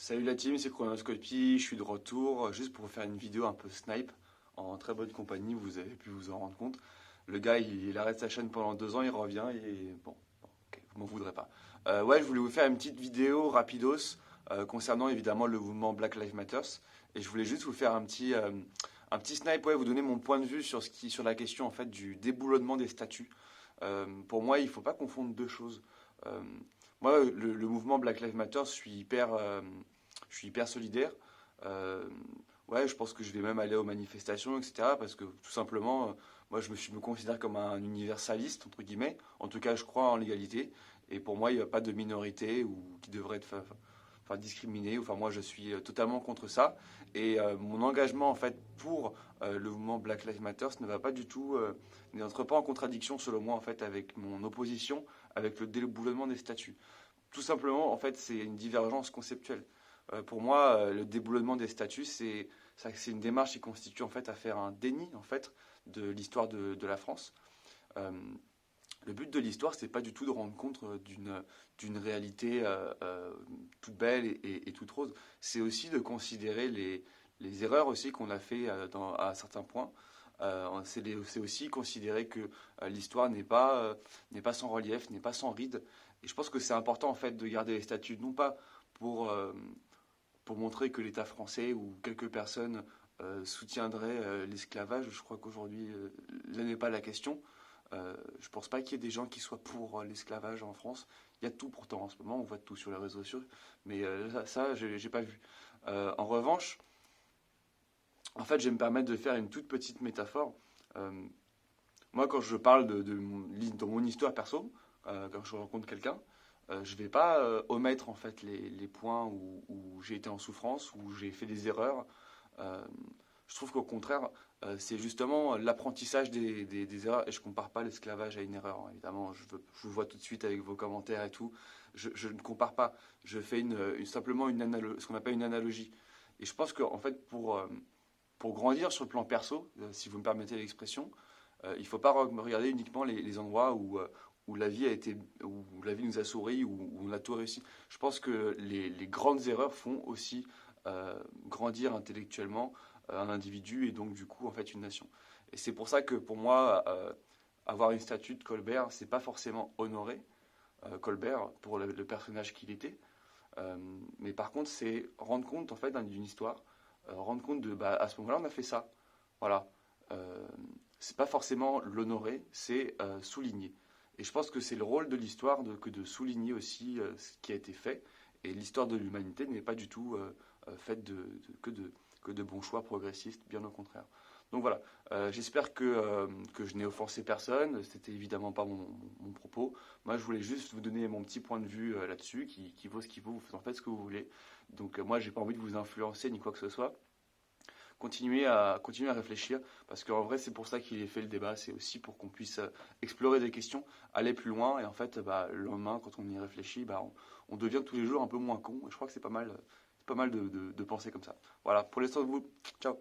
Salut la team, c'est Chronoscopie, je suis de retour juste pour vous faire une vidéo un peu snipe en très bonne compagnie, vous avez pu vous en rendre compte. Le gars il arrête sa chaîne pendant 2 ans, il revient et bon, ok, vous m'en voudrez pas. Ouais, je voulais vous faire une petite vidéo rapidos concernant évidemment le mouvement Black Lives Matter et je voulais juste vous faire un petit snipe, ouais, vous donner mon point de vue sur la question en fait du déboulonnement des statuts. Pour moi, il ne faut pas confondre deux choses. Euh, Moi, le mouvement Black Lives Matter, je suis hyper solidaire. Euh, ouais, je pense que je vais même aller aux manifestations, etc. Parce que tout simplement, moi, me considère comme un universaliste, entre guillemets. En tout cas, je crois en l'égalité. Et pour moi, il n'y a pas de minorité ou qui devrait être enfin, discriminée. Enfin, moi, je suis totalement contre ça. Et mon engagement, en fait, pour le mouvement Black Lives Matter ne va pas du tout, n'entre pas en contradiction, selon moi, en fait, avec mon opposition, avec le déboulonnement des statuts. Tout simplement, en fait, c'est une divergence conceptuelle. Pour moi, le déboulonnement des statuts, c'est une démarche qui constitue en fait à faire un déni en fait de l'histoire de la France. Euh, le but de l'histoire, c'est pas du tout de rendre compte d'une réalité toute belle et toute rose. C'est aussi de considérer les erreurs aussi qu'on a fait à certains points. C'est aussi considérer que l'histoire n'est pas sans relief, n'est pas sans ride. Et je pense que c'est important en fait de garder les statuts, non pas pour, pour montrer que l'État français ou quelques personnes soutiendraient l'esclavage. Je crois qu'aujourd'hui, là n'est pas la question. Je pense pas qu'il y ait des gens qui soient pour l'esclavage en France. Il y a de tout pourtant en ce moment, on voit de tout sur les réseaux sociaux, mais ça j'ai pas vu. En revanche, en fait, je vais me permettre de faire une toute petite métaphore. Euh, Moi, quand je parle de mon histoire perso, quand je rencontre quelqu'un, je vais pas omettre en fait les points où j'ai été en souffrance, où j'ai fait des erreurs. Euh, je trouve qu'au contraire, c'est justement l'apprentissage des erreurs. Et je compare pas l'esclavage à une erreur, hein. Évidemment, je vous vois tout de suite avec vos commentaires et tout. Je ne compare pas. Je fais simplement ce qu'on appelle une analogie. Et je pense qu'en fait, pour grandir sur le plan perso, si vous me permettez l'expression, il ne faut pas regarder uniquement les endroits où la vie a été, où la vie nous a souri, où on a tout réussi. Je pense que les grandes erreurs font aussi grandir intellectuellement un individu et donc du coup en fait une nation. Et c'est pour ça que pour moi, avoir une statue de Colbert, c'est pas forcément honorer Colbert pour le personnage qu'il était, euh, mais par contre c'est rendre compte en fait d'une histoire, rendre compte de bah, à ce moment-là on a fait ça, voilà. Euh, c'est pas forcément l'honorer, c'est souligner. Et je pense que c'est le rôle de l'histoire que de souligner aussi ce qui a été fait. Et l'histoire de l'humanité n'est pas du tout faite que de bons choix progressistes, bien au contraire. Donc voilà, j'espère que je n'ai offensé personne. C'était évidemment pas mon propos. Moi, je voulais juste vous donner mon petit point de vue là-dessus, qui vaut ce qu'il vaut. Vous en faites ce que vous voulez. Donc moi, j'ai pas envie de vous influencer ni quoi que ce soit. Continuer à réfléchir, parce qu'en vrai, c'est pour ça qu'il est fait le débat. C'est aussi pour qu'on puisse explorer des questions, aller plus loin. Et en fait, bah, le lendemain, quand on y réfléchit, bah, on devient tous les jours un peu moins con. Et je crois que c'est pas mal de penser comme ça. Voilà, pour l'instant, vous, ciao.